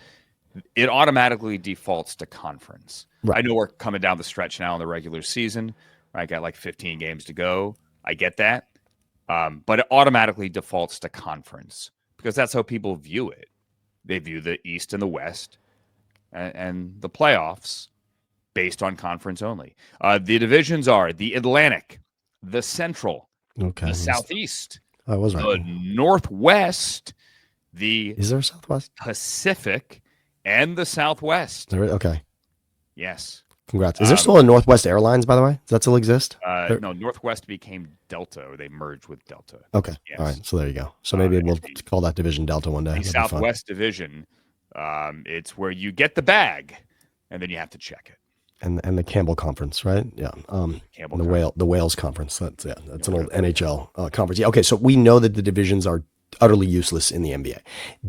it automatically defaults to conference. Right. I know we're coming down the stretch now in the regular season. I got like 15 games to go. I get that. But it automatically defaults to conference because that's how people view it. They view the East and the West and the playoffs based on conference only. The divisions are the Atlantic, the Central, the Southeast, I was right. The Northwest, Is there a Southwest? Pacific, and the Southwest. Okay. Yes. Congrats. Is there still a Northwest Airlines, by the way? Does that still exist? No, Northwest became Delta, or they merged with Delta. Okay. Yes. All right. So there you go. So maybe we'll call that division Delta one day. The Southwest division, it's where you get the bag, and then you have to check it. And the Campbell Conference, right? Yeah. The Wales Conference. That's an old NHL conference. Yeah. Okay. So we know that the divisions are utterly useless in the NBA.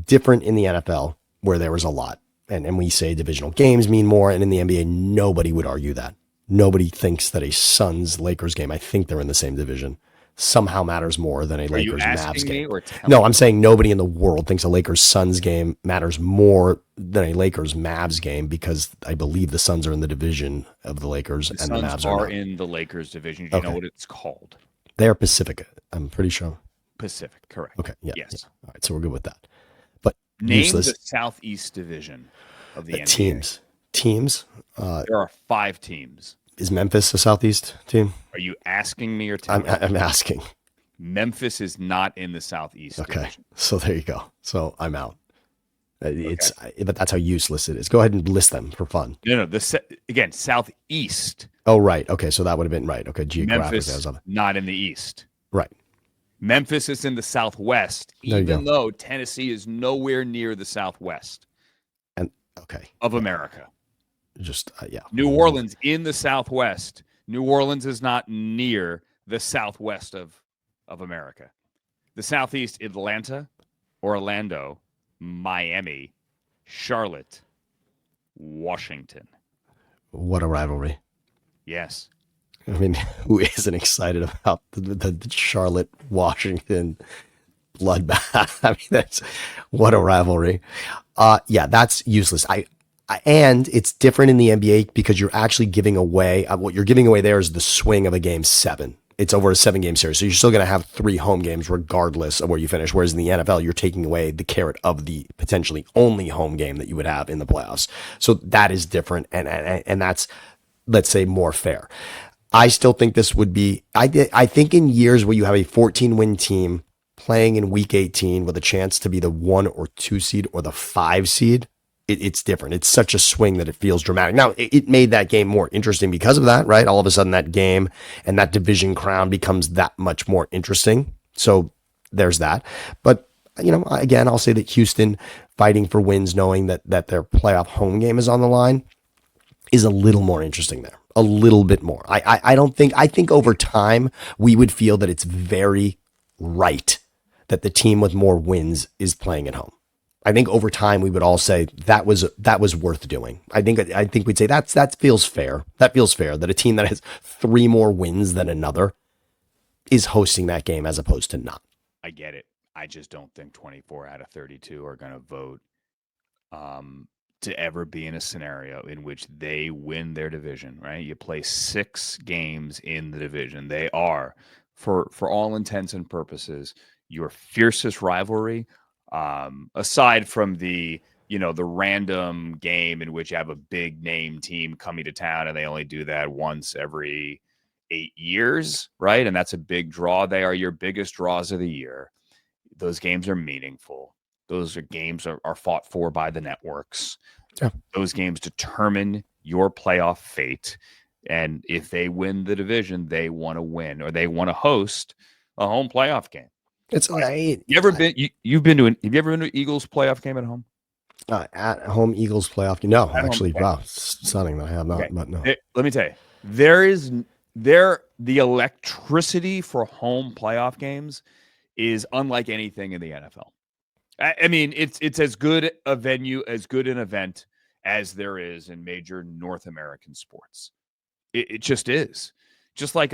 Different in the NFL, where there was a lot. And we say divisional games mean more, and in the NBA, nobody would argue that. Nobody thinks that a Suns-Lakers game, I think they're in the same division, somehow matters more than a Lakers-Mavs game. No, I'm saying nobody in the world thinks a Lakers-Suns game matters more than a Lakers-Mavs game because I believe the Suns are in the division of the Lakers and the Mavs are not. In the Lakers division. Do you know what it's called? They're Pacific, I'm pretty sure. Pacific, correct. Okay, yeah. Yes. Yeah. All right, so we're good with that. But name useless. the Southeast division of the NBA. Teams. There are 5 teams. Is Memphis a Southeast team? Are you asking me or telling me? I'm asking. Memphis is not in the Southeast division. So there you go. So I'm out. But that's how useless it is. Go ahead and list them for fun. No. Again, Southeast. Oh, right. Okay, so that would have been right. Okay, geographically. Memphis, not in the East. Right. Memphis is in the Southwest, even though Tennessee is nowhere near the Southwest. And okay. Of America. Just New Orleans in the Southwest. New Orleans is not near the southwest of America. The southeast, Atlanta, Orlando, Miami, Charlotte, Washington. What a rivalry. Yes. I mean, who isn't excited about the Charlotte Washington bloodbath? I mean, that's what a rivalry. Yeah, that's useless. And it's different in the NBA because you're actually giving away what you're giving away there is the swing of a game 7. It's over a 7-game series. So you're still going to have 3 home games regardless of where you finish. Whereas in the NFL, you're taking away the carrot of the potentially only home game that you would have in the playoffs. So that is different. And that's, let's say, more fair. I still think this would be, I think in years where you have a 14-win team playing in week 18 with a chance to be the 1 or 2 seed or the 5 seed, it's different. It's such a swing that it feels dramatic. Now, it made that game more interesting because of that, right? All of a sudden, that game and that division crown becomes that much more interesting. So there's that. But, again, I'll say that Houston fighting for wins, knowing that their playoff home game is on the line, is a little more interesting there. A little bit more. I think over time, we would feel that it's very right that the team with more wins is playing at home. I think over time we would all say that was worth doing. I think we'd say that feels fair. That feels fair that a team that has 3 more wins than another is hosting that game as opposed to not. I get it. I just don't think 24 out of 32 are going to vote to ever be in a scenario in which they win their division, right? You play 6 games in the division. They are, for all intents and purposes, your fiercest rivalry. Aside from the random game in which you have a big name team coming to town and they only do that once every 8 years, right? And that's a big draw. They are your biggest draws of the year. Those games are meaningful. Those games are fought for by the networks. Yeah. Those games determine your playoff fate. And if they win the division, they want to win or they want to host a home playoff game. It's like you ever been? Have you ever been to an Eagles playoff game at home? At home Eagles playoff game? No, At actually, home, wow, stunning that I have not. Okay. But no, Let me tell you, the electricity for home playoff games is unlike anything in the NFL. I mean, it's as good a venue, as good an event as there is in major North American sports. It just is. Just like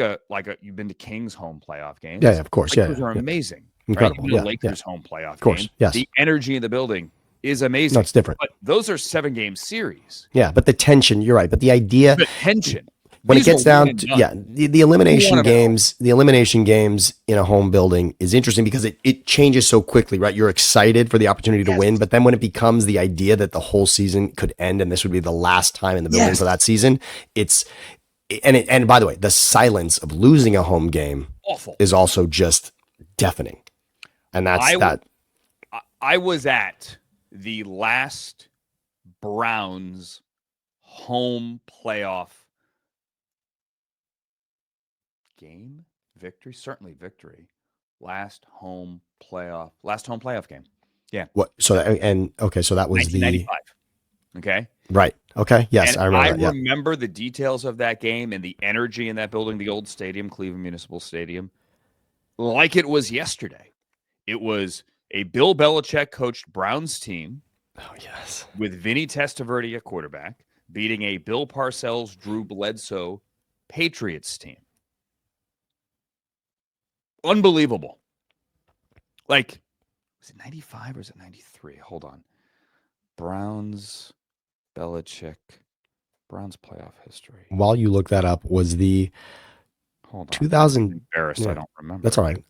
you've been to Kings home playoff games. Yeah, of course. Those are amazing. Incredible. Right? Yeah, Lakers home playoff of course. game. Yes. The energy in the building is amazing. No, it's different. But those are 7-game series. Yeah, but the tension, you're right. But the idea, the tension. when it gets down to the elimination games in a home building is interesting because it changes so quickly, right? You're excited for the opportunity to win, but then when it becomes the idea that the whole season could end and this would be the last time in the building for that season, and by the way, the silence of losing a home game is also just deafening. And I was at the last Browns home playoff game victory, certainly victory. Last home playoff game. Yeah. What? So that was 1995. Okay. Right. Okay. Yes, and I remember. I remember the details of that game and the energy in that building, the old stadium, Cleveland Municipal Stadium, like it was yesterday. It was a Bill Belichick coached Browns team. Oh yes. With Vinny Testaverde at quarterback, beating a Bill Parcells, Drew Bledsoe Patriots team. Unbelievable. Like, was it 95 or is it 93? Hold on. Browns playoff history. While you look that up, was the 2000 I'm embarrassed, I don't remember. That's all right.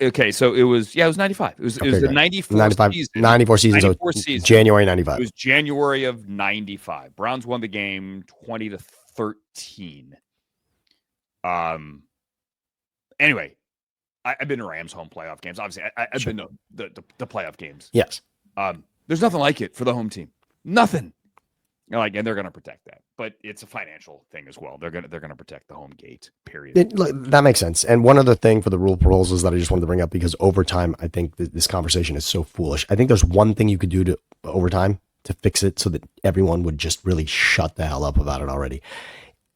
Okay, so it was 95. It was the 94 season. 94 season. 94 season. January 95. It was January of 95. Browns won the game 20-13. Anyway, I've been to Rams home playoff games. Obviously, I've been to the playoff games. Yes. There's nothing like it for the home team. Nothing. And they're going to protect that, but it's a financial thing as well. They're going to protect the home gate. Period. That makes sense. And one other thing for the rule proposals that I just wanted to bring up, because overtime, I think this conversation is so foolish. I think there's one thing you could do to overtime to fix it so that everyone would just really shut the hell up about it already.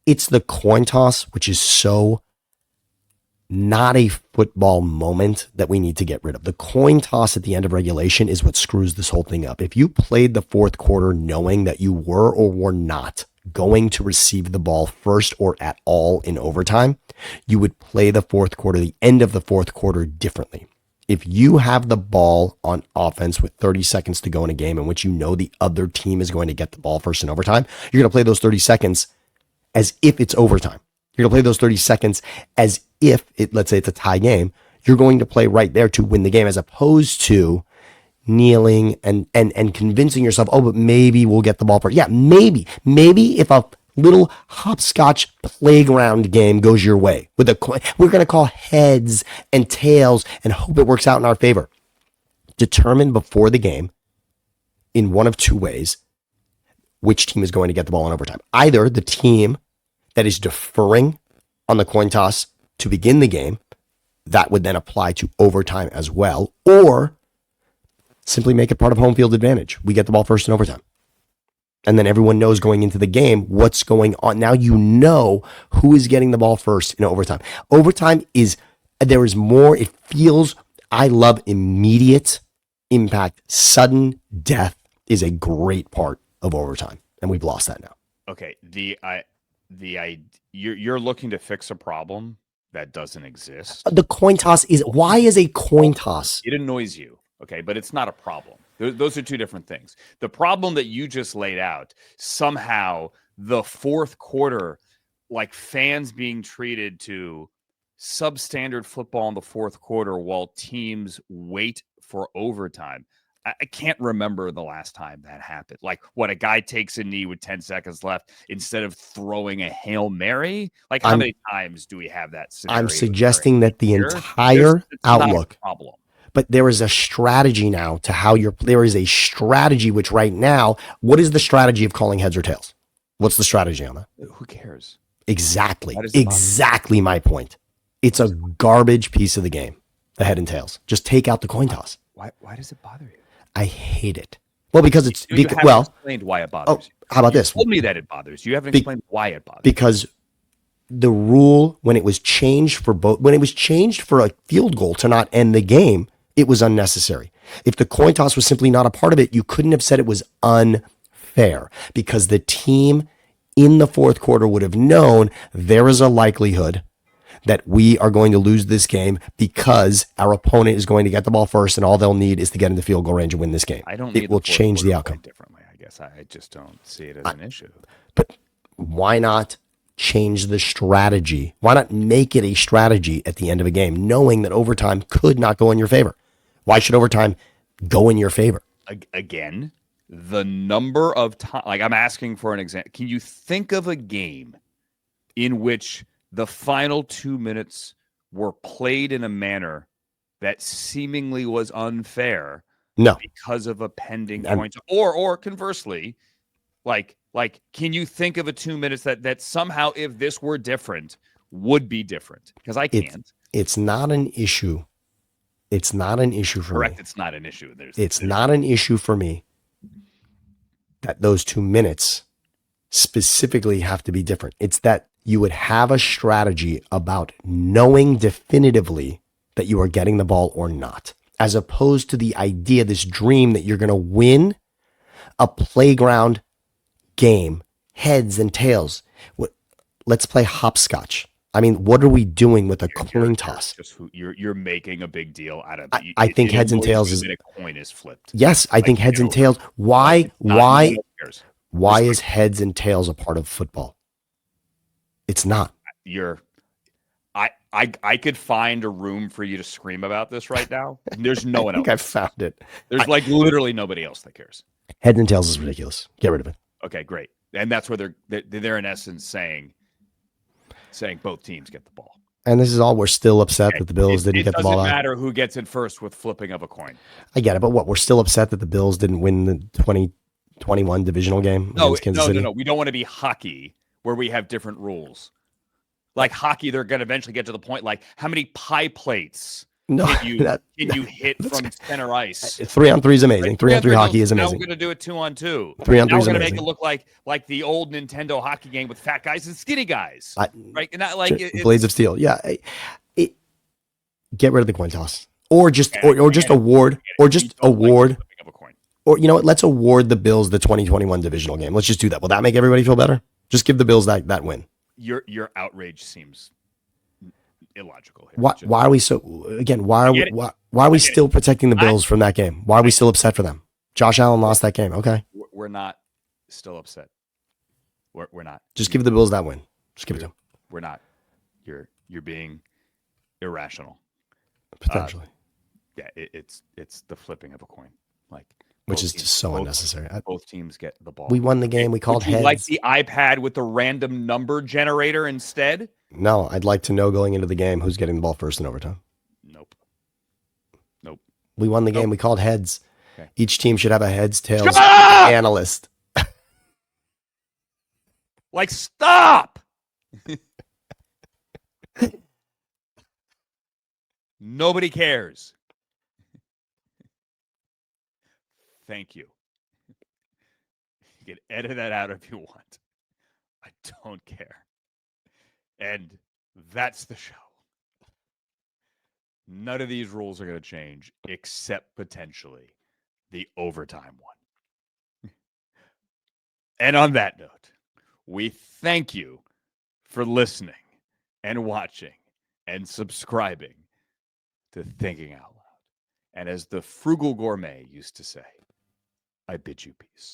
It's the coin toss, which is so not a football moment that we need to get rid of. The coin toss at the end of regulation is what screws this whole thing up. If you played the fourth quarter knowing that you were or were not going to receive the ball first or at all in overtime, you would play the fourth quarter, the end of the fourth quarter, differently. If you have the ball on offense with 30 seconds to go in a game in which you know the other team is going to get the ball first in overtime, you're going to play those 30 seconds as if it's overtime. You're going to play those 30 seconds as if let's say it's a tie game. You're going to play right there to win the game, as opposed to kneeling and convincing yourself, oh, but maybe we'll get the ball first. Yeah, maybe if a little hopscotch playground game goes your way with we're going to call heads and tails and hope it works out in our favor. Determine before the game in one of two ways which team is going to get the ball in overtime. Either the team that is deferring on the coin toss to begin the game, that would then apply to overtime as well, or simply make it part of home field advantage. We get the ball first in overtime. And then everyone knows going into the game what's going on. Now you know who is getting the ball first in overtime. There is more, it feels, I love immediate impact. Sudden death is a great part of overtime, and we've lost that now. Okay, you're looking to fix a problem that doesn't exist. The coin toss why is a coin toss? It annoys you, okay, but it's not a problem. Those are two different things. The problem that you just laid out, somehow the fourth quarter, like fans being treated to substandard football in the fourth quarter while teams wait for overtime. I can't remember the last time that happened. Like, what, a guy takes a knee with 10 seconds left instead of throwing a Hail Mary? Like, how many times do we have that scenario? I'm suggesting that the entire outlook, problem. But there is a strategy now to how there is a strategy, which right now, what is the strategy of calling heads or tails? What's the strategy on that? Who cares? Exactly my point. It's a garbage piece of the game, the head and tails. Just take out the coin toss. Why does it bother you? I hate it. Well, because it's you haven't explained why it bothers you. How about this? You told me that it bothers you. You haven't explained why it bothers you. Because the rule, when it was changed for a field goal to not end the game, it was unnecessary. If the coin toss was simply not a part of it, you couldn't have said it was unfair, because the team in the fourth quarter would have known there is a likelihood that we are going to lose this game because our opponent is going to get the ball first, and all they'll need is to get into field goal range and win this game. It will change the outcome differently. I guess I just don't see it as an issue. But why not change the strategy? Why not make it a strategy at the end of a game, knowing that overtime could not go in your favor? Why should overtime go in your favor? Again, the number of times, like, I'm asking for an example. Can you think of a game in which the final 2 minutes were played in a manner that seemingly was unfair? No. Because of a pending point, or conversely, like, can you think of a 2 minutes that somehow, if this were different, would be different? Because I can't. It's not an issue. It's not an issue for me. Correct. It's not an issue. It's not an issue for me that those 2 minutes specifically have to be different. It's that you would have a strategy about knowing definitively that you are getting the ball or not, as opposed to the idea, this dream that you're going to win a playground game, heads and tails. Let's play hopscotch. I mean, what are we doing with a coin toss? You're making a big deal out of it. I think heads and tails is a coin is flipped. Yes, I think heads and tails. Why is heads and tails a part of football? It's not. I could find a room for you to scream about this right now. There's no one else. I think I found it. There's literally nobody else that cares. Heads and tails is ridiculous. Get rid of it. Okay, great. And that's where they're in essence saying both teams get the ball. And this is all, we're still upset that the Bills didn't get the ball out. It doesn't matter who gets in first with flipping of a coin. I get it, but we're still upset that the Bills didn't win the 2021 divisional game against Kansas City? No. We don't want to be hockey where we have different rules. Like hockey, they're going to eventually get to the point, like, how many pie plates No, Can you hit from center ice? 3-on-3 is amazing. 3-on-3 hockey is Now we're amazing. going to do it 2-on-2. 3-on-3 Now is we're going to make amazing. it look like the old Nintendo hockey game with fat guys and skinny guys, right? And not like Blades of Steel. Yeah, get rid of the coin toss, or just award, or you know what? Let's award the Bills the 2021 divisional game. Let's just do that. Will that make everybody feel better? Just give the Bills that win. Your outrage seems illogical here. Why are we so again? Why are we still protecting the Bills from that game? Why are we still upset for them? Josh Allen lost that game. Okay, we're not still upset. We're not. Just give the Bills that win. Just give it to them. We're not. You're being irrational. Potentially. Yeah, it's the flipping of a coin, which is just so unnecessary. Both teams get the ball. We won the game. We called heads. Like the iPad with the random number generator instead? No, I'd like to know going into the game who's getting the ball first in overtime. Nope. We won the game. We called heads. Okay. Each team should have a heads, tails analyst. Stop! Nobody cares. Thank you. You can edit that out if you want. I don't care. And that's the show. None of these rules are going to change except potentially the overtime one. And on that note, we thank you for listening and watching and subscribing to Thinking Out Loud. And as the frugal gourmet used to say, I bid you peace.